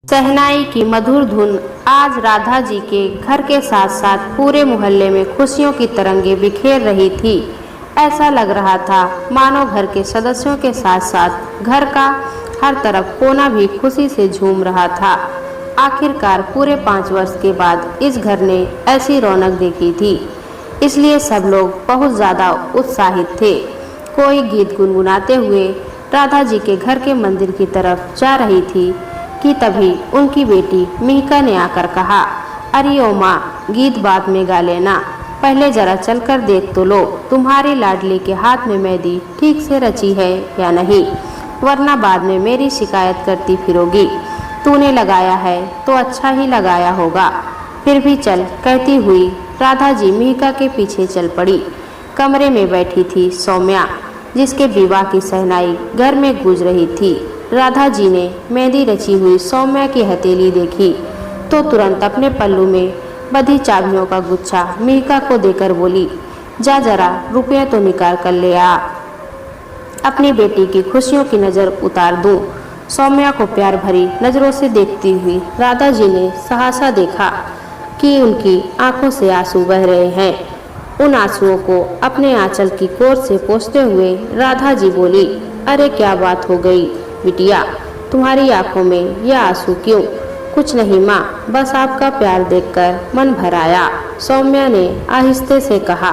शहनाई की मधुर धुन आज राधा जी के घर के साथ साथ पूरे मोहल्ले में खुशियों की तरंगे बिखेर रही थी। ऐसा लग रहा था मानो घर के सदस्यों के साथ साथ घर का हर तरफ कोना भी खुशी से झूम रहा था। आखिरकार पूरे 5 वर्ष के बाद इस घर ने ऐसी रौनक देखी थी, इसलिए सब लोग बहुत ज़्यादा उत्साहित थे। कोई गीत गुनगुनाते हुए राधा जी के घर के मंदिर की तरफ जा रही थी कि तभी उनकी बेटी मिहिका ने आकर कहा, अरे ओ माँ, गीत बाद में गा लेना, पहले जरा चलकर देख तो लो तुम्हारी लाडली के हाथ में मेहंदी ठीक से रची है या नहीं, वरना बाद में मेरी शिकायत करती फिरोगी। तूने लगाया है तो अच्छा ही लगाया होगा। फिर भी चल, कहती हुई राधा जी मिहिका के पीछे चल पड़ी। कमरे में बैठी थी सौम्या, जिसके विवाह की शहनाई घर में गूंज रही थी। राधा जी ने मेहंदी रची हुई सौम्या की हथेली देखी तो तुरंत अपने पल्लू में बंधी चाबियों का गुच्छा मिहिका को देकर बोली, जा जरा रुपये तो निकाल कर ले आ, अपनी बेटी की खुशियों की नज़र उतार दूं। सौम्या को प्यार भरी नज़रों से देखती हुई राधा जी ने सहसा देखा कि उनकी आंखों से आंसू बह रहे हैं। उन आंसुओं को अपने आंचल की कोर से पोंछते हुए राधा जी बोली, अरे क्या बात हो गई बिटिया, तुम्हारी आंखों में यह आंसू क्यों? कुछ नहीं माँ, बस आपका प्यार देखकर मन भर आया, सौम्या ने आहिस्ते से कहा।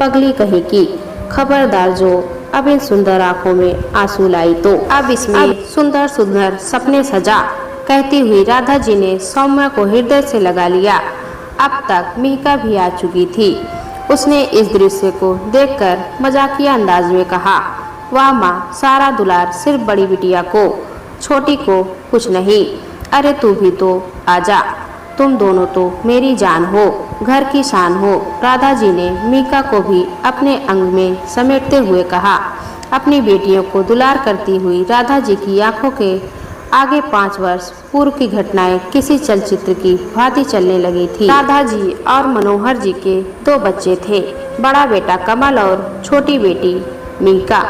पगली कहीं की, खबरदार जो अब इन सुंदर आंखों में आंसू लाई तो अब इसमें सुंदर सुंदर सपने सजा, कहती हुई राधा जी ने सौम्या को हृदय से लगा लिया। अब तक मिहिका भी आ चुकी थी। उसने इस दृश्य को देखकर मजाकिया अंदाज में कहा, वाह माँ, सारा दुलार सिर्फ बड़ी बिटिया को, छोटी को कुछ नहीं। अरे तू भी तो आजा, तुम दोनों तो मेरी जान हो, घर की शान हो। राधा जी ने मिहिका को भी अपने अंग में समेटते हुए कहा। अपनी बेटियों को दुलार करती हुई राधा जी की आंखों के आगे 5 वर्ष पूर्व की घटनाएं किसी चलचित्र की भांति चलने लगी थी। राधा जी और मनोहर जी के 2 बच्चे थे, बड़ा बेटा कमल और छोटी बेटी मिहिका।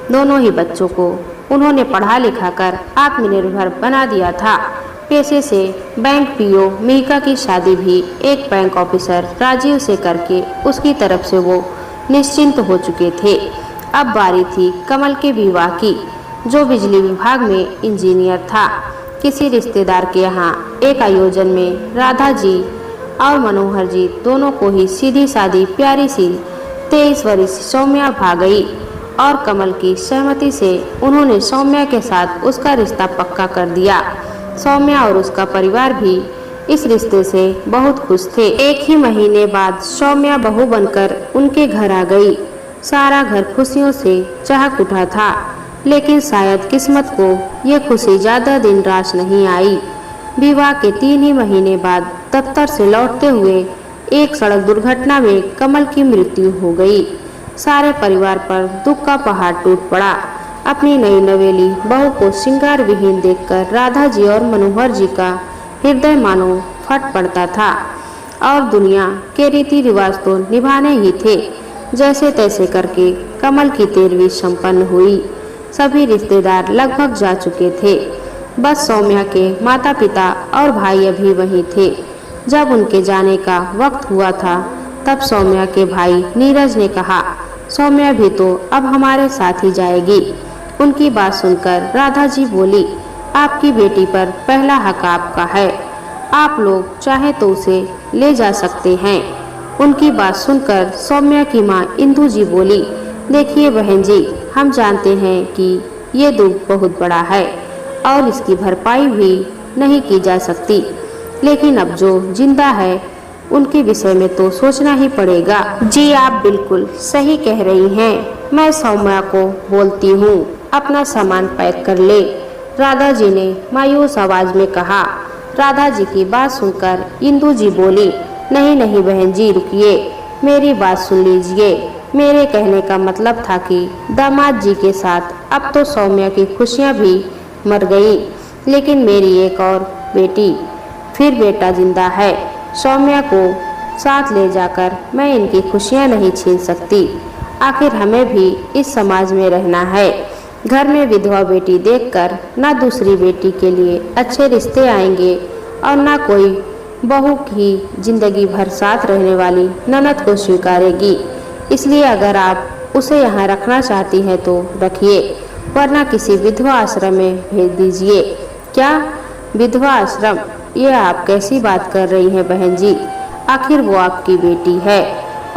दोनों ही बच्चों को उन्होंने पढ़ा लिखा कर आत्मनिर्भर बना दिया था। पेशे से बैंक पीओ मिहिका की शादी भी एक बैंक ऑफिसर राजीव से करके उसकी तरफ से वो निश्चिंत हो चुके थे। अब बारी थी कमल के विवाह की, जो बिजली विभाग में इंजीनियर था। किसी रिश्तेदार के यहाँ एक आयोजन में राधा जी और मनोहर जी दोनों को ही सीधी सादी प्यारी सी 23 वर्षीय सौम्या भाग गई और कमल की सहमति से उन्होंने सौम्या के साथ उसका रिश्ता पक्का कर दिया। सौम्या और उसका परिवार भी इस रिश्ते से बहुत खुश थे। 1 ही महीने बाद सौम्या बहू बनकर उनके घर आ गई। सारा घर खुशियों से चहक उठा था, लेकिन शायद किस्मत को ये खुशी ज़्यादा दिन रास नहीं आई। विवाह के 3 ही महीने बाद दफ्तर से लौटते हुए एक सड़क दुर्घटना में कमल की मृत्यु हो गई। सारे परिवार पर दुख का पहाड़ टूट पड़ा। अपनी नई नवेली बहू को श्रृंगार विहीन देखकर राधा जी और मनोहर जी का हृदय मानो फट पड़ता था और दुनिया के रीति रिवाज तो निभाने ही थे। जैसे तैसे करके कमल की 13वीं संपन्न हुई। सभी रिश्तेदार लगभग जा चुके थे, बस सौम्या के माता पिता और भाई अभी वहीं थे। जब उनके जाने का वक्त हुआ था तब सौम्या के भाई नीरज ने कहा, सौम्या भी तो अब हमारे साथ ही जाएगी। उनकी बात सुनकर राधा जी बोली, आपकी बेटी पर पहला हक आपका है, आप लोग चाहे तो उसे ले जा सकते हैं। उनकी बात सुनकर सौम्या की माँ इंदु जी बोली, देखिए बहन जी, हम जानते हैं कि ये दुख बहुत बड़ा है और इसकी भरपाई भी नहीं की जा सकती, लेकिन अब जो जिंदा है उनके विषय में तो सोचना ही पड़ेगा। जी आप बिल्कुल सही कह रही हैं, मैं सौम्या को बोलती हूँ अपना सामान पैक कर ले, राधा जी ने मायूस आवाज में कहा। राधा जी की बात सुनकर इंदु जी बोली, नहीं नहीं बहन जी, रुकिए, मेरी बात सुन लीजिए। मेरे कहने का मतलब था कि दामाद जी के साथ अब तो सौम्या की खुशियाँ भी मर गई, लेकिन मेरी एक और बेटी फिर बेटा जिंदा है। सौम्या को साथ ले जाकर मैं इनकी खुशियाँ नहीं छीन सकती, आखिर हमें भी इस समाज में रहना है। घर में विधवा बेटी देखकर न दूसरी बेटी के लिए अच्छे रिश्ते आएंगे और न कोई बहू की जिंदगी भर साथ रहने वाली ननद को स्वीकारेगी। इसलिए अगर आप उसे यहाँ रखना चाहती हैं तो रखिए, वरना किसी विधवा आश्रम में भेज दीजिए। क्या विधवा आश्रम? ये आप कैसी बात कर रही हैं बहन जी? आखिर वो आपकी बेटी है।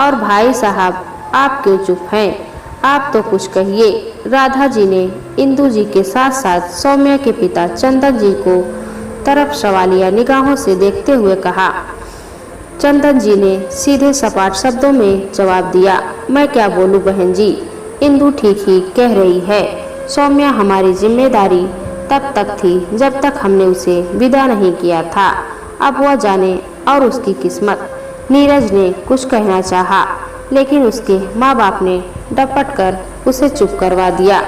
और भाई साहब, आप क्यों चुप हैं? आप तो कुछ कहिए। राधा जी ने इंदु जी के साथ साथ सौम्या के पिता चंदन जी को तरफ सवालिया निगाहों से देखते हुए कहा। चंदन जी ने सीधे सपाट शब्दों में जवाब दिया, मैं क्या बोलूं बहन जी, इंदु ठीक ही कह रही है। सौम्या हमारी जिम्मेदारी तब तक थी जब तक हमने उसे विदा नहीं किया था। अब वह जाने और उसकी किस्मत। नीरज ने कुछ कहना चाहा, लेकिन उसके माँ बाप ने डपट कर उसे चुप करवा दिया।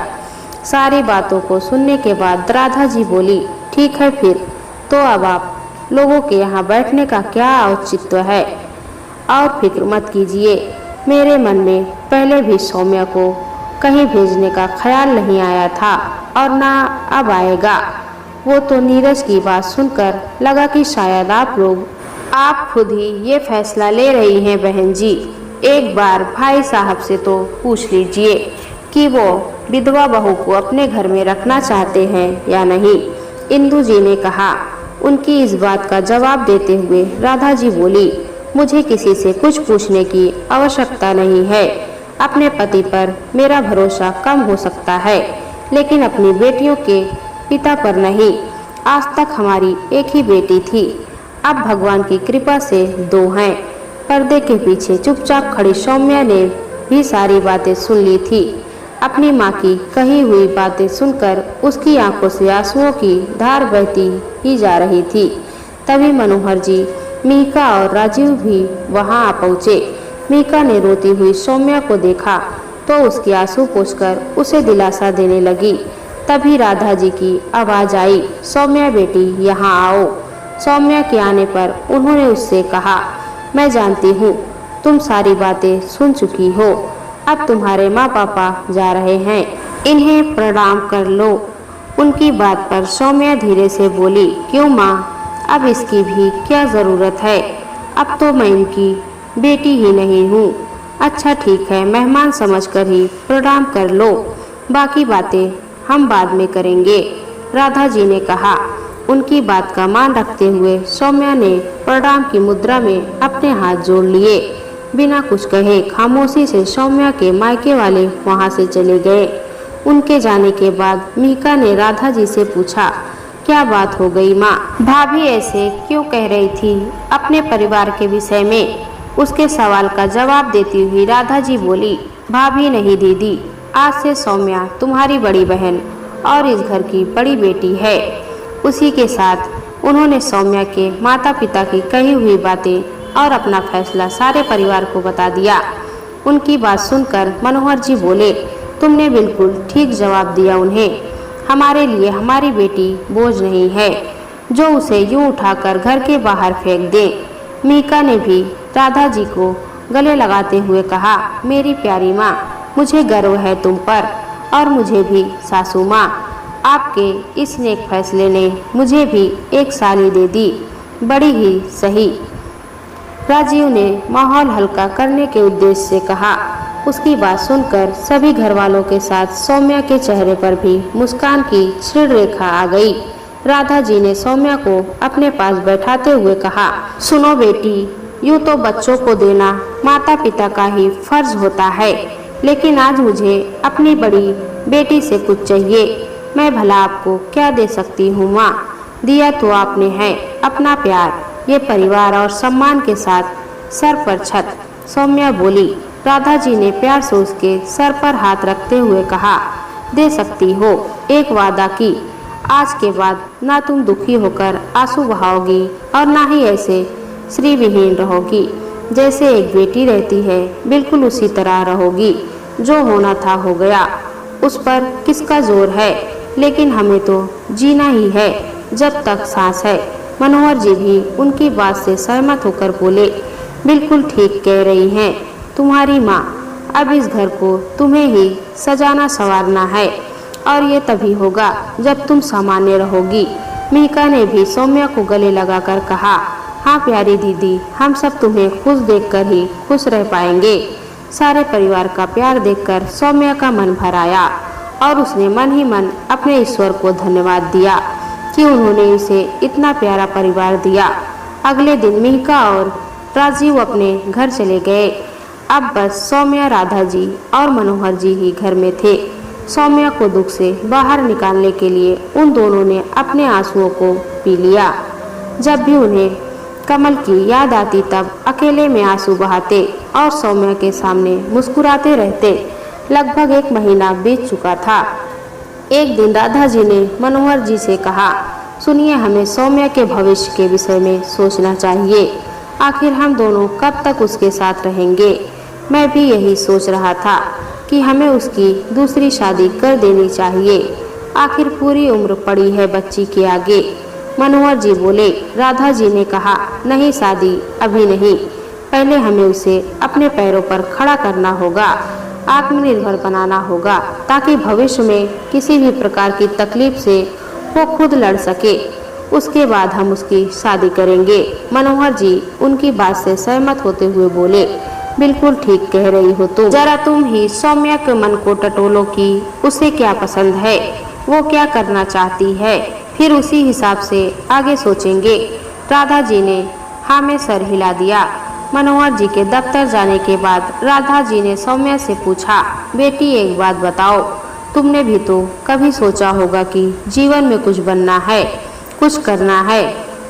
सारी बातों को सुनने के बाद राधा जी बोली, ठीक है फिर तो अब आप लोगों के यहाँ बैठने का क्या औचित्य है? और फिक्र मत कीजिए, मेरे मन में पहले भी सौम्या को कहीं भेजने का ख्याल नहीं आया था और ना अब आएगा। वो तो नीरज की बात सुनकर लगा कि शायद आप खुद ही ये फैसला ले रही हैं बहन जी। एक बार भाई साहब से तो पूछ लीजिए कि वो विधवा बहू को अपने घर में रखना चाहते हैं या नहीं, इंदु जी ने कहा। उनकी इस बात का जवाब देते हुए राधा जी बोली, मुझे किसी से कुछ पूछने की आवश्यकता नहीं है। अपने पति पर मेरा भरोसा कम हो सकता है, लेकिन अपनी बेटियों के पिता पर नहीं। आज तक हमारी एक ही बेटी थी, अब भगवान की कृपा से दो हैं। पर्दे के पीछे चुपचाप खड़ी सौम्या ने भी सारी बातें सुन ली थी। अपनी माँ की कही हुई बातें सुनकर उसकी आंखों से आंसुओं की धार बहती ही जा रही थी। तभी मनोहर जी, मीका और राजीव भी वहां आ पहुँचे। मीका ने रोती हुई सौम्या को देखा तो उसके आंसू पोंछकर उसे दिलासा देने लगी। तभी राधा जी की आवाज आई, सौम्या बेटी यहाँ आओ। सौम्या के आने पर उन्होंने उससे कहा, मैं जानती हूँ तुम सारी बातें सुन चुकी हो, अब तुम्हारे माँ पापा जा रहे हैं, इन्हें प्रणाम कर लो। उनकी बात पर सौम्या धीरे से बोली, क्यों माँ, अब इसकी भी क्या ज़रूरत है? अब तो मैं इनकी बेटी ही नहीं हूँ। अच्छा ठीक है, मेहमान समझकर ही प्रणाम कर लो, बाकी बातें हम बाद में करेंगे, राधा जी ने कहा। उनकी बात का मान रखते हुए सौम्या ने प्रणाम की मुद्रा में अपने हाथ जोड़ लिए। बिना कुछ कहे खामोशी से सौम्या के मायके वाले वहां से चले गए। उनके जाने के बाद मीका ने राधा जी से पूछा, क्या बात हो गई माँ? भाभी ऐसे क्यों कह रही थी अपने परिवार के विषय में? उसके सवाल का जवाब देती हुई राधा जी बोली, भाभी नहीं दीदी, आज से सौम्या तुम्हारी बड़ी बहन और इस घर की बड़ी बेटी है। उसी के साथ उन्होंने सौम्या के माता पिता की कही हुई बातें और अपना फैसला सारे परिवार को बता दिया। उनकी बात सुनकर मनोहर जी बोले, तुमने बिल्कुल ठीक जवाब दिया उन्हें। हमारे लिए हमारी बेटी बोझ नहीं है जो उसे यूं उठाकर घर के बाहर फेंक दे। मीका ने भी राधा जी को गले लगाते हुए कहा, मेरी प्यारी माँ, मुझे गर्व है तुम पर और मुझे भी सासू माँ। आपके इस नेक फैसले ने मुझे भी एक साली दे दी, बड़ी ही सही। राजीव ने माहौल हल्का करने के उद्देश्य से कहा। उसकी बात सुनकर सभी घर वालों के साथ सौम्या के चेहरे पर भी मुस्कान की क्षीण रेखा आ गई। राधा जी ने सौम्या को अपने पास बैठाते हुए कहा, सुनो बेटी, यूँ तो बच्चों को देना माता पिता का ही फर्ज होता है, लेकिन आज मुझे अपनी बड़ी बेटी से कुछ चाहिए। मैं भला आपको क्या दे सकती हूँ माँ? दिया तो आपने है अपना प्यार, ये परिवार और सम्मान के साथ सर पर छत, सौम्या बोली। राधा जी ने प्यार से उसके सर पर हाथ रखते हुए कहा, दे सकती हो, एक वादा की, आज के बाद ना तुम दुखी होकर आंसू बहाओगी और ना ही ऐसे श्री विहीन रहोगी। जैसे एक बेटी रहती है बिल्कुल उसी तरह रहोगी। जो होना था हो गया, उस पर किसका जोर है, लेकिन हमें तो जीना ही है जब तक सांस है। मनोहर जी भी उनकी बात से सहमत होकर बोले, बिल्कुल ठीक कह रही हैं तुम्हारी माँ, अब इस घर को तुम्हें ही सजाना संवारना है। और ये तभी होगा जब तुम सामान्य रहोगी। मिहिका ने भी सौम्या को गले लगाकर कहा, हाँ प्यारी दीदी, हम सब तुम्हें खुश देखकर ही खुश रह पाएंगे। सारे परिवार का प्यार देखकर सौम्या का मन भर आया और उसने मन ही मन अपने ईश्वर को धन्यवाद दिया कि उन्होंने इसे इतना प्यारा परिवार दिया। अगले दिन मिहिका और राजीव अपने घर चले गए। अब बस सौम्या, राधा जी और मनोहर जी ही घर में थे। सौम्या को दुख से बाहर निकालने के लिए उन दोनों ने अपने आंसुओं को पी लिया। जब भी उन्हें कमल की याद आती तब अकेले में आंसू बहाते और सौम्या के सामने मुस्कुराते रहते। लगभग 1 महीना बीत चुका था। एक दिन राधा जी ने मनोहर जी से कहा, सुनिए, हमें सौम्या के भविष्य के विषय में सोचना चाहिए। आखिर हम दोनों कब तक उसके साथ रहेंगे। मैं भी यही सोच रहा था कि हमें उसकी दूसरी शादी कर देनी चाहिए। आखिर पूरी उम्र पड़ी है बच्ची के आगे। मनोहर जी बोले। राधा जी ने कहा, नहीं, शादी अभी नहीं, पहले हमें उसे अपने पैरों पर खड़ा करना होगा, आत्मनिर्भर बनाना होगा, ताकि भविष्य में किसी भी प्रकार की तकलीफ से वो खुद लड़ सके। उसके बाद हम उसकी शादी करेंगे। मनोहर जी उनकी बात से सहमत होते हुए बोले, बिल्कुल ठीक कह रही हो तुम। जरा तुम ही सौम्या के मन को टटोलो कि उसे क्या पसंद है, वो क्या करना चाहती है, फिर उसी हिसाब से आगे सोचेंगे। राधा जी ने हाँ में सर हिला दिया। मनोहर जी के दफ्तर जाने के बाद राधा जी ने सौम्या से पूछा, बेटी एक बात बताओ, तुमने भी तो कभी सोचा होगा कि जीवन में कुछ बनना है, कुछ करना है।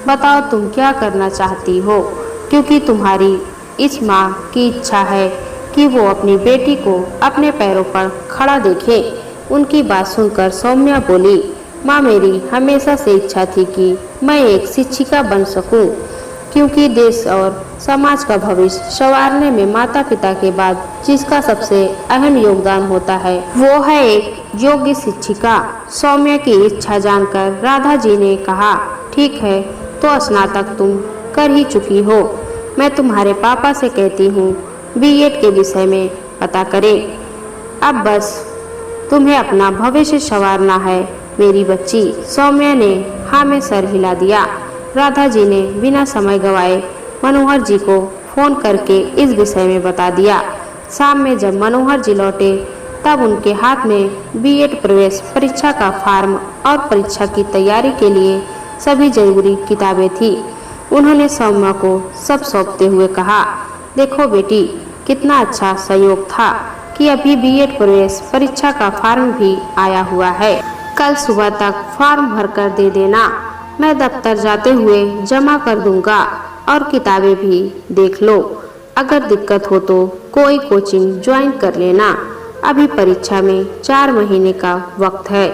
बताओ तुम क्या करना चाहती हो, क्योंकि तुम्हारी इस माँ की इच्छा है कि वो अपनी बेटी को अपने पैरों पर खड़ा देखे। उनकी बात सुनकर सौम्या बोली, माँ, मेरी हमेशा से इच्छा थी कि मैं एक शिक्षिका बन सकूं, क्योंकि देश और समाज का भविष्य संवारने में माता पिता के बाद जिसका सबसे अहम योगदान होता है वो है एक योग्य शिक्षिका। सौम्या की इच्छा जानकर राधा जी ने कहा, ठीक है, तो स्नातक तुम कर ही चुकी हो। मैं तुम्हारे पापा से कहती हूँ बीएड के विषय में पता करें। अब बस तुम्हें अपना भविष्य संवारना है मेरी बच्ची। सौम्या ने हाँ में सर हिला दिया। राधा जी ने बिना समय गवाए मनोहर जी को फोन करके इस विषय में बता दिया। शाम में जब मनोहर जी लौटे तब उनके हाथ में बीएड प्रवेश परीक्षा का फॉर्म और परीक्षा की तैयारी के लिए सभी जरूरी किताबें थी। उन्होंने सौम्या को सब सौंपते हुए कहा, देखो बेटी, कितना अच्छा संयोग था कि अभी बीएड प्रवेश परीक्षा का फॉर्म भी आया हुआ है। कल सुबह तक फॉर्म भरकर दे देना, मैं दफ्तर जाते हुए जमा कर दूंगा और किताबें भी देख लो। अगर दिक्कत हो तो कोई कोचिंग ज्वाइन कर लेना। अभी परीक्षा में 4 महीने का वक्त है।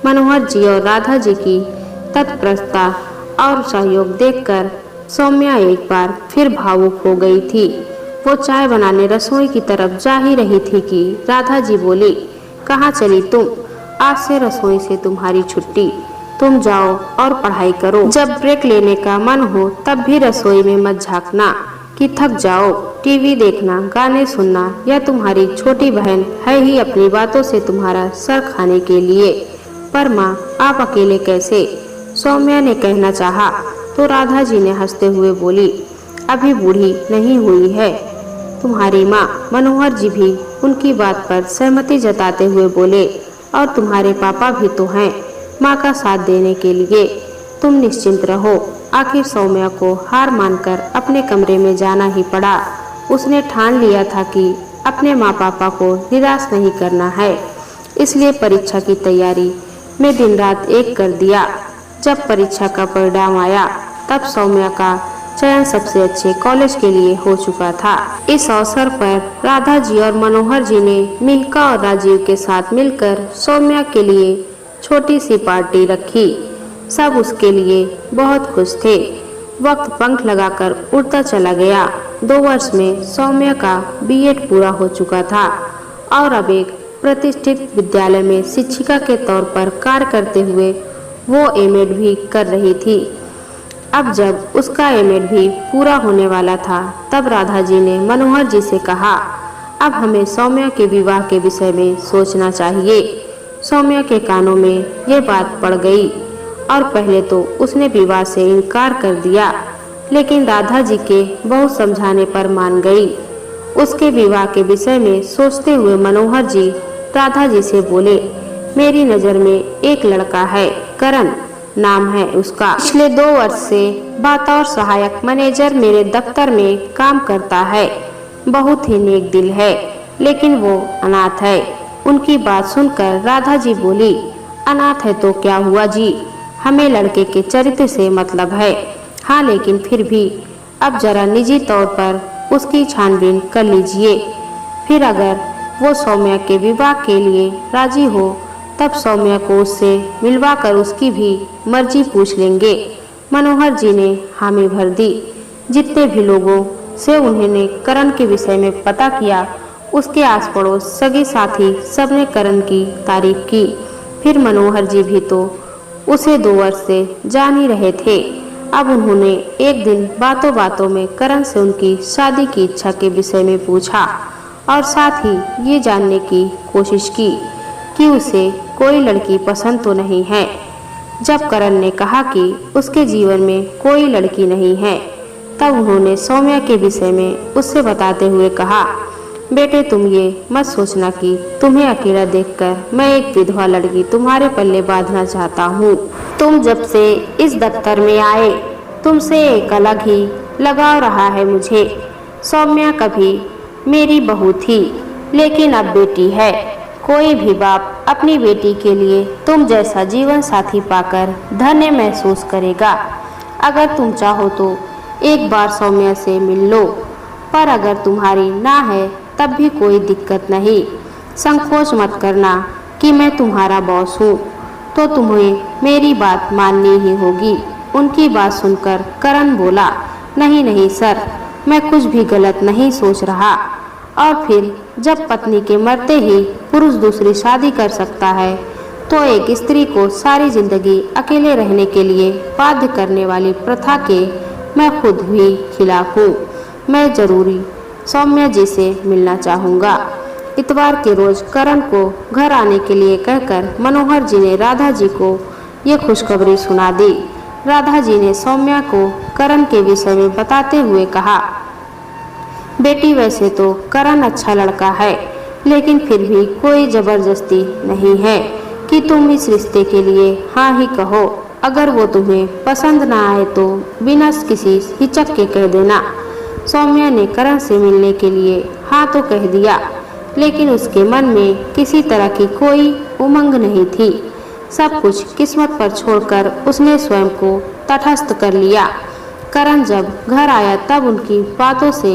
मनोहर जी और राधा जी की तत्परता और सहयोग देखकर सौम्या एक बार फिर भावुक हो गई थी। वो चाय बनाने रसोई की तरफ जा ही रही थी कि राधा जी बोली, कहाँ चली तुम? आज से रसोई से तुम्हारी छुट्टी, तुम जाओ और पढ़ाई करो। जब ब्रेक लेने का मन हो तब भी रसोई में मत झांकना कि थक जाओ। टीवी देखना, गाने सुनना, यह तुम्हारी छोटी बहन है ही अपनी बातों से तुम्हारा सर खाने के लिए। पर माँ, आप अकेले कैसे? सौम्या ने कहना चाहा तो राधा जी ने हंसते हुए बोली, अभी बूढ़ी नहीं हुई है तुम्हारी माँ। मनोहर जी भी उनकी बात पर सहमति जताते हुए बोले, और तुम्हारे पापा भी तो हैं माँ का साथ देने के लिए। तुम निश्चिंत रहो। आखिर सौम्या को हार मानकर अपने कमरे में जाना ही पड़ा। उसने ठान लिया था कि अपने माँ पापा को निराश नहीं करना है, इसलिए परीक्षा की तैयारी में दिन रात एक कर दिया। जब परीक्षा का परिणाम आया तब सौम्या का चयन सबसे अच्छे कॉलेज के लिए हो चुका था। इस अवसर पर राधा जी और मनोहर जी ने मिहिका और राजीव के साथ मिलकर सौम्या के लिए छोटी सी पार्टी रखी। सब उसके लिए बहुत खुश थे। वक्त पंख लगाकर उड़ता चला गया। 2 वर्ष में सौम्या का बीएड पूरा हो चुका था और अब एक प्रतिष्ठित विद्यालय में शिक्षिका के तौर पर कार्य करते हुए वो एमएड भी कर रही थी। अब जब उसका एमएड भी पूरा होने वाला था तब राधा जी ने मनोहर जी से कहा, अब हमें सौम्या के विवाह के विषय में सोचना चाहिए। सौम्या के कानों में ये बात पड़ गई और पहले तो उसने विवाह से इनकार कर दिया, लेकिन राधा जी के बहुत समझाने पर मान गई। उसके विवाह के विषय में सोचते हुए मनोहर जी राधा जी से बोले, मेरी नज़र में एक लड़का है, करण नाम है उसका। पिछले 2 वर्ष से बतौर सहायक मैनेजर मेरे दफ्तर में काम करता है। बहुत ही नेक दिल है, लेकिन वो अनाथ है। उनकी बात सुनकर राधा जी बोली, अनाथ है तो क्या हुआ जी, हमें लड़के के चरित्र से मतलब है। हाँ, लेकिन फिर भी अब जरा निजी तौर पर उसकी छानबीन कर लीजिए। फिर अगर वो सौम्या के विवाह के लिए राजी हो तब सौम्या को उससे मिलवा कर उसकी भी मर्जी पूछ लेंगे। मनोहर जी ने हामी भर दी। जितने भी लोगों से उन्होंने करण के विषय में पता किया, उसके आस पड़ोस सगे साथी सबने करण की तारीफ की। फिर मनोहर जी भी तो उसे 2 वर्ष से जान ही रहे थे। अब उन्होंने एक दिन बातों बातों में करण से उनकी शादी की इच्छा के विषय में पूछा और साथ ही ये जानने की कोशिश की कि उसे कोई लड़की पसंद तो नहीं है। जब करण ने कहा कि उसके जीवन में कोई लड़की नहीं है, तब उन्होंने सौम्या के विषय में उससे बताते हुए कहा, बेटे तुम ये मत सोचना कि तुम्हें अकेला देखकर मैं एक विधवा लड़की तुम्हारे पल्ले बांधना चाहता हूँ। तुम जब से इस दफ्तर में आए तुमसे एक अलग ही लगाव रहा है मुझे। सौम्या कभी मेरी बहू थी, लेकिन अब बेटी है। कोई भी बाप अपनी बेटी के लिए तुम जैसा जीवन साथी पाकर धन्य महसूस करेगा। अगर तुम चाहो तो एक बार सौम्या से मिल लो, पर अगर तुम्हारी ना है तब भी कोई दिक्कत नहीं। संकोच मत करना कि मैं तुम्हारा बॉस हूँ, तो तुम्हें मेरी बात माननी ही होगी। उनकी बात सुनकर करण बोला, नहीं नहीं सर, मैं कुछ भी गलत नहीं सोच रहा। और फिर जब पत्नी के मरते ही पुरुष दूसरी शादी कर सकता है, तो एक स्त्री को सारी जिंदगी अकेले रहने के लिए बाध्य करने वाली प्रथा के मैं खुद भी खिलाफ हूँ। मैं जरूरी सौम्या जी से मिलना चाहूँगा। इतवार के रोज करण को घर आने के लिए कहकर मनोहर जी ने राधा जी को ये खुशखबरी सुना दी। राधा जी ने सौम्या को करण के विषय में बताते हुए कहा, बेटी वैसे तो करण अच्छा लड़का है, लेकिन फिर भी कोई जबरदस्ती नहीं है कि तुम इस रिश्ते के लिए हाँ ही कहो। अगर वो तुम्हें पसंद ना आए तो बिना किसी हिचक के कह देना। सौम्या ने करण से मिलने के लिए हाँ तो कह दिया, लेकिन उसके मन में किसी तरह की कोई उमंग नहीं थी। सब कुछ किस्मत पर छोड़कर उसने स्वयं को तटस्थ कर लिया। करण जब घर आया तब उनकी बातों से,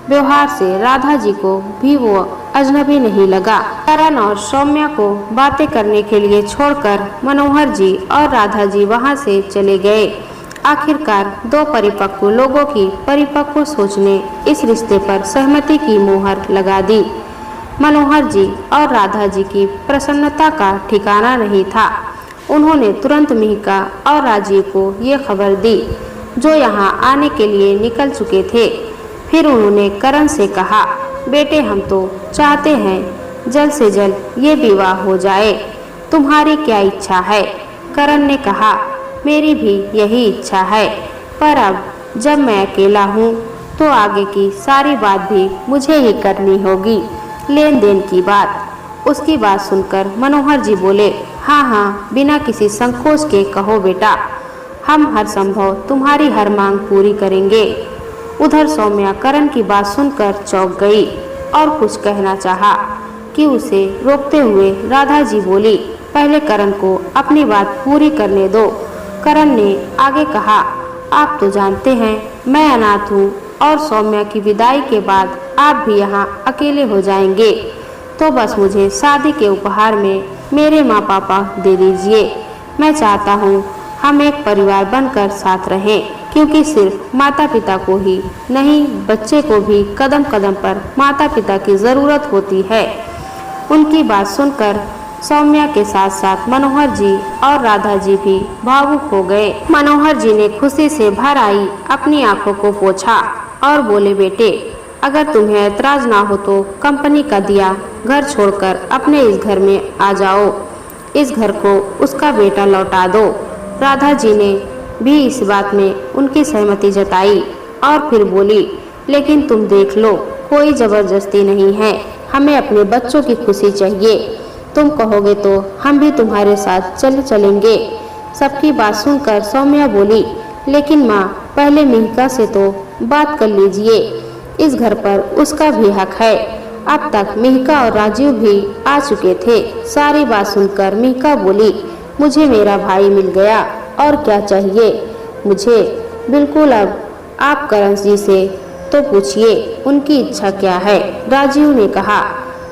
व्यवहार से राधा जी को भी वो अजनबी नहीं लगा। करण और सौम्या को बातें करने के लिए छोड़कर मनोहर जी और राधा जी वहां से चले गए। आखिरकार 2 परिपक्व लोगों की परिपक्व सोच ने इस रिश्ते पर सहमति की मोहर लगा दी। मनोहर जी और राधा जी की प्रसन्नता का ठिकाना नहीं था। उन्होंने तुरंत मिहिका और राजीव को ये खबर दी, जो यहाँ आने के लिए निकल चुके थे। फिर उन्होंने करण से कहा, बेटे हम तो चाहते हैं जल्द से जल्द ये विवाह हो जाए, तुम्हारी क्या इच्छा है? करण ने कहा, मेरी भी यही इच्छा है, पर अब जब मैं अकेला हूँ तो आगे की सारी बात भी मुझे ही करनी होगी, लेन देन की बात। उसकी बात सुनकर मनोहर जी बोले, हाँ हाँ, बिना किसी संकोच के कहो बेटा, हम हर संभव तुम्हारी हर मांग पूरी करेंगे। उधर सौम्या करण की बात सुनकर चौंक गई और कुछ कहना चाहा कि उसे रोकते हुए राधा जी बोली, पहले करण को अपनी बात पूरी करने दो। करण ने आगे कहा, आप तो जानते हैं मैं अनाथ हूँ और सौम्या की विदाई के बाद आप भी यहाँ अकेले हो जाएंगे, तो बस मुझे शादी के उपहार में मेरे माँ पापा दे दीजिए। मैं चाहता हूँ हम एक परिवार बनकर साथ रहें, क्योंकि सिर्फ माता पिता को ही नहीं, बच्चे को भी कदम कदम पर माता पिता की ज़रूरत होती है। उनकी बात सुनकर सौम्या के साथ साथ मनोहर जी और राधा जी भी भावुक हो गए। मनोहर जी ने खुशी से भर आई अपनी आंखों को पोंछा और बोले, बेटे अगर तुम्हें ऐतराज ना हो तो कंपनी का दिया घर छोड़कर अपने इस घर में आ जाओ। इस घर को उसका बेटा लौटा दो। राधा जी ने भी इस बात में उनकी सहमति जताई और फिर बोली, लेकिन तुम देख लो, कोई जबरदस्ती नहीं है, हमें अपने बच्चों की खुशी चाहिए। तुम कहोगे तो हम भी तुम्हारे साथ चलेंगे। सबकी बात सुनकर सौम्या बोली, लेकिन माँ, पहले मिहिका से तो बात कर लीजिए, इस घर पर उसका भी हक है। अब तक मिहिका और राजीव भी आ चुके थे। सारी बात सुनकर मिहिका बोली, मुझे मेरा भाई मिल गया, और क्या चाहिए मुझे। बिल्कुल, अब आप करण जी से तो पूछिए, उनकी इच्छा क्या है। राजीव ने कहा।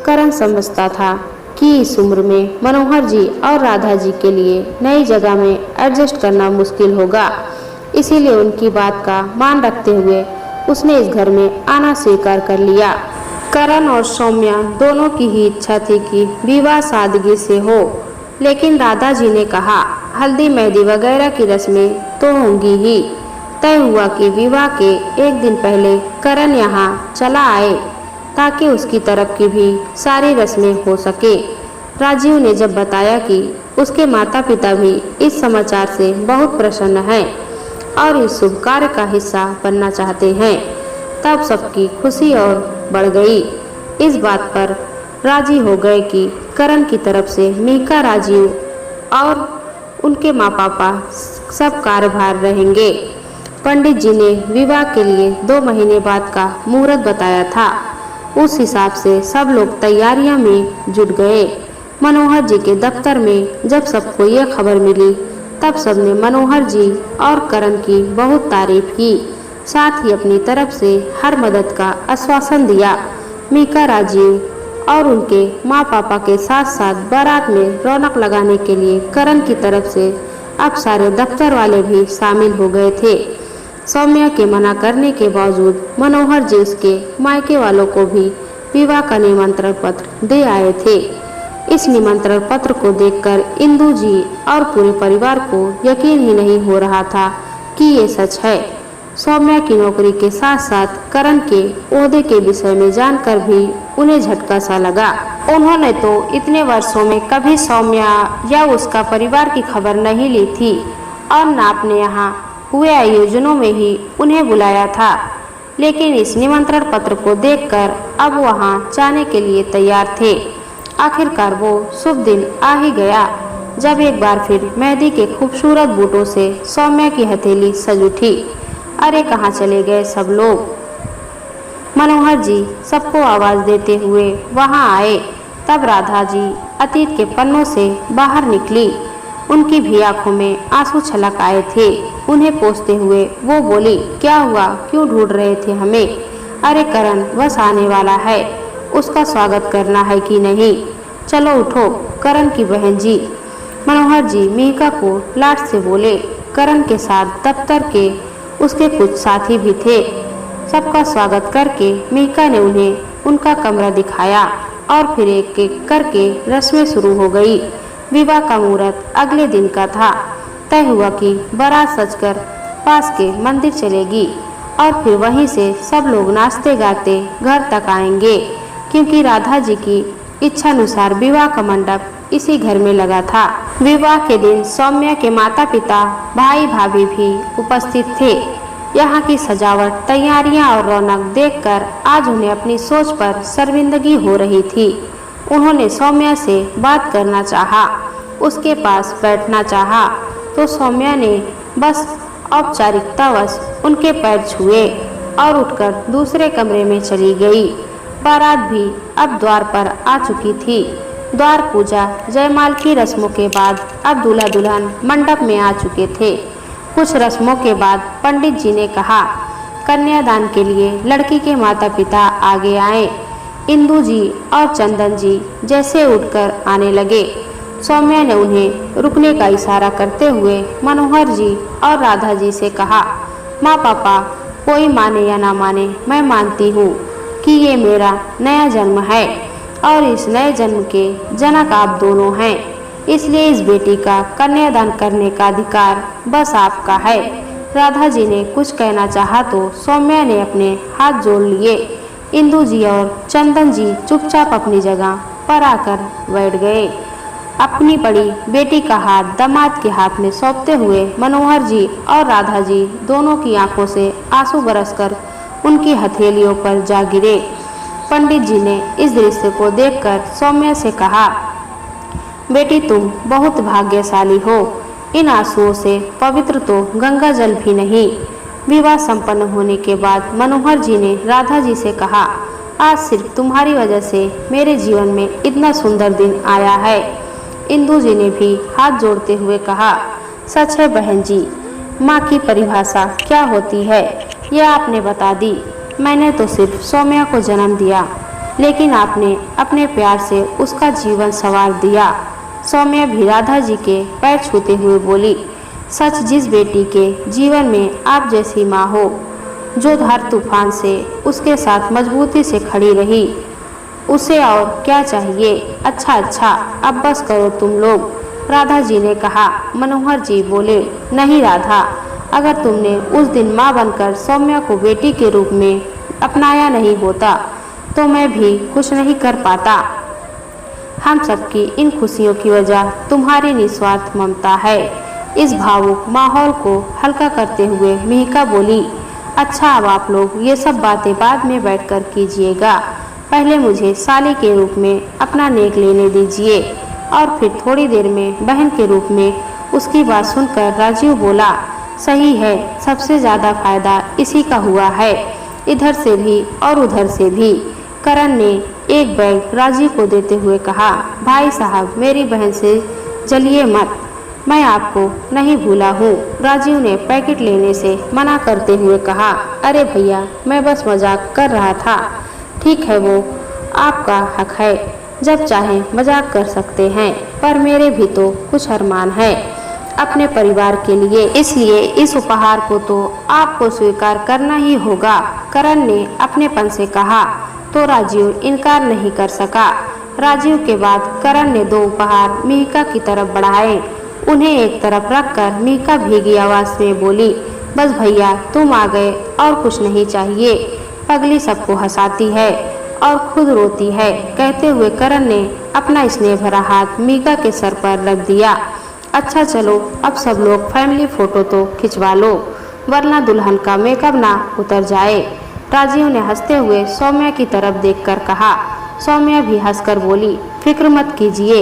करण समझता था कि इस उम्र में मनोहर जी और राधा जी के लिए नई जगह में एडजस्ट करना मुश्किल होगा, इसीलिए उनकी बात का मान रखते हुए उसने इस घर में आना स्वीकार कर लिया। करण और सौम्या दोनों की ही इच्छा थी कि विवाह सादगी से हो, लेकिन राधा जी ने कहा, हल्दी मेहंदी वगैरह की रस्में तो होंगी ही। तय हुआ कि विवाह के एक दिन पहले करण यहाँ चला आए ताकि उसकी तरफ की भी सारी रस्में हो सके। राजीव ने जब बताया कि उसके माता पिता भी इस समाचार से बहुत प्रसन्न हैं और इस शुभ कार्य का हिस्सा बनना चाहते हैं, तब सबकी खुशी और बढ़ गई। इस बात पर राजी हो गए कि करण की तरफ से मिहिका, राजीव और उनके माँ पापा सब कार्यभार रहेंगे। पंडित जी ने विवाह के लिए 2 महीने बाद का मुहूर्त बताया था। उस हिसाब से सब लोग तैयारियों में जुट गए। मनोहर जी के दफ्तर में जब सबको यह खबर मिली, तब सबने मनोहर जी और करण की बहुत तारीफ की, साथ ही अपनी तरफ से हर मदद का आश्वासन दिया। मिहिका, राजीव और उनके माँ पापा के साथ साथ बारात में रौनक लगाने के लिए करण की तरफ से अब सारे दफ्तर वाले भी शामिल हो गए थे। सौम्या के मना करने के बावजूद मनोहर जी उसके मायके वालों को भी विवाह का निमंत्रण पत्र दे आए थे। इस निमंत्रण पत्र को देखकर इंदु जी और पूरे परिवार को यकीन ही नहीं हो रहा था कि ये सच है। सौम्या की नौकरी के साथ साथ करण के ओहदे के विषय में जानकर भी उन्हें झटका सा लगा। उन्होंने तो इतने वर्षों में कभी सौम्या या उसका परिवार की खबर नहीं ली थी और न अपने यहाँ हुए आयोजनों में ही उन्हें बुलाया था, लेकिन इस निमंत्रण पत्र को देखकर अब वहाँ जाने के लिए तैयार थे। आखिरकार वो शुभ दिन आ ही गया जब एक बार फिर मेहंदी के खूबसूरत बूटों से सौम्या की हथेली सज उठी। अरे कहाँ चले गए सब लोग। मनोहर जी सबको आवाज देते हुए वहां आए। तब राधा जी अतीत के पन्नों से बाहर निकली। उनकी भी आंखों में आंसू छलक आए थे। उन्हें पोंछते हुए वो बोली, क्या हुआ, क्यों ढूंढ रहे थे हमें? अरे करण बस आने वाला है, उसका स्वागत करना है कि नहीं? चलो उठो करण की बहन जी। मनोहर जी मिहिका को लाड से बोले। करण के साथ दफ्तर के उसके कुछ साथी भी थे। सबका स्वागत करके मिहिका ने उन्हें उनका कमरा दिखाया और फिर एक एक करके रस्में शुरू हो गई। विवाह का मुहूर्त अगले दिन का था। तय हुआ कि बारात सजकर पास के मंदिर चलेगी और फिर वहीं से सब लोग नाचते गाते घर तक आएंगे, क्योंकि राधा जी की इच्छानुसार विवाह का मंडप इसी घर में लगा था। विवाह के दिन सौम्या के माता पिता, भाई भाभी भी उपस्थित थे। यहाँ की सजावट, तैयारियां और रौनक देखकर आज उन्हें अपनी सोच पर शर्मिंदगी हो रही थी। उन्होंने सौम्या से बात करना चाहा, उसके पास बैठना चाहा, तो सौम्या ने बस औपचारिकतावश उनके पैर छुए और उठकर दूसरे कमरे में चली गई। बारात भी अब द्वार पर आ चुकी थी। द्वार पूजा, जयमाल की रस्मों के बाद अब दूल्हा दुल्हन मंडप में आ चुके थे। कुछ रस्मों के बाद पंडित जी ने कहा, कन्यादान के लिए लड़की के माता पिता आगे आए। इंदु जी और चंदन जी जैसे उठकर आने लगे। सौम्या ने उन्हें रुकने का इशारा करते हुए मनोहर जी और राधा जी से कहा, माँ पापा, कोई माने या ना माने, मैं मानती हूँ कि ये मेरा नया जन्म है और इस नए जन्म के जनक आप दोनों हैं, इसलिए इस बेटी का कन्यादान करने का अधिकार बस आपका है। राधा जी ने कुछ कहना चाहा तो सौम्या ने अपने हाथ जोड़ लिए। इंदु जी और चंदन जी चुपचाप अपनी जगह पर आकर बैठ गए। अपनी बड़ी बेटी का हाथ दामाद के हाथ में सौंपते हुए मनोहर जी और राधा जी दोनों की आंखों से आंसू बरसकर उनकी हथेलियों पर जा गिरे। पंडित जी ने इस दृश्य को देखकर सौम्या से कहा, बेटी तुम बहुत भाग्यशाली हो, इन आंसुओं से पवित्र तो गंगा जल भी नहीं। विवाह संपन्न होने के बाद मनोहर जी ने राधा जी से कहा, आज सिर्फ तुम्हारी वजह से मेरे जीवन में इतना सुंदर दिन आया है। इंदु जी ने भी हाथ जोड़ते हुए कहा, सच है बहन जी, माँ की परिभाषा क्या होती है यह आपने बता दी। मैंने तो सिर्फ सौम्या को जन्म दिया, लेकिन आपने अपने प्यार से उसका जीवन संवार दिया। सौम्या भी राधा जी के पैर छूते हुए बोली, सच जिस बेटी के जीवन में आप जैसी माँ हो, जो हर तूफान से उसके साथ मजबूती से खड़ी रही, उसे और क्या चाहिए। अच्छा अच्छा, अब बस करो तुम लोग, राधा जी ने कहा। मनोहर जी बोले, नहीं राधा, अगर तुमने उस दिन माँ बनकर सौम्या को बेटी के रूप में अपनाया नहीं होता तो मैं भी कुछ नहीं कर पाता। हम सबकी इन खुशियों की वजह तुम्हारी निस्वार्थ ममता है। इस भावुक माहौल को हल्का करते हुए मिहिका बोली, अच्छा अब आप लोग ये सब बातें बाद में बैठकर कीजिएगा, पहले मुझे साली के रूप में अपना नेक लेने दीजिए। और फिर थोड़ी देर में बहन के रूप में उसकी बात सुनकर राजीव बोला, सही है, सबसे ज़्यादा फायदा इसी का हुआ है, इधर से भी और उधर से भी। करण ने एक बैग राजीव को देते हुए कहा, भाई साहब मेरी बहन से जलिए मत, मैं आपको नहीं भूला हूँ। राजीव ने पैकेट लेने से मना करते हुए कहा, अरे भैया मैं बस मजाक कर रहा था। ठीक है, वो आपका हक है, जब चाहे मजाक कर सकते हैं, पर मेरे भी तो कुछ अरमान है अपने परिवार के लिए, इसलिए इस उपहार को तो आपको स्वीकार करना ही होगा। करण ने अपनेपन से कहा तो राजीव इनकार नहीं कर सका। राजीव के बाद करण ने दो उपहार मिहिका की तरफ बढ़ाए। उन्हें एक तरफ रखकर मिहिका भीगी आवाज में बोली, बस भैया तुम आ गए और कुछ नहीं चाहिए। पगली सबको हंसाती है और खुद रोती है, कहते हुए करण ने अपना स्नेह भरा हाथ मिहिका के सर पर रख दिया। अच्छा चलो अब सब लोग फैमिली फोटो तो खिंचवा लो, वरना दुल्हन का मेकअप ना उतर जाए। राजीव ने हंसते हुए सौम्या की तरफ देखकर कहा। सौम्या भी हंसकर बोली, फिक्र मत कीजिए,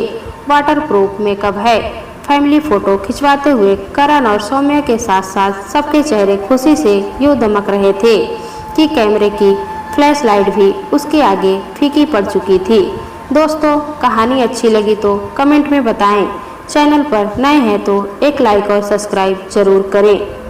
वाटरप्रूफ मेकअप है। फैमिली फोटो खिंचवाते हुए करण और सौम्या के साथ साथ सबके चेहरे खुशी से यूं दमक रहे थे कि कैमरे की फ्लैश लाइट भी उसके आगे फीकी पड़ चुकी थी। दोस्तों कहानी अच्छी लगी तो कमेंट में बताएं। चैनल पर नए हैं तो एक लाइक और सब्सक्राइब जरूर करें।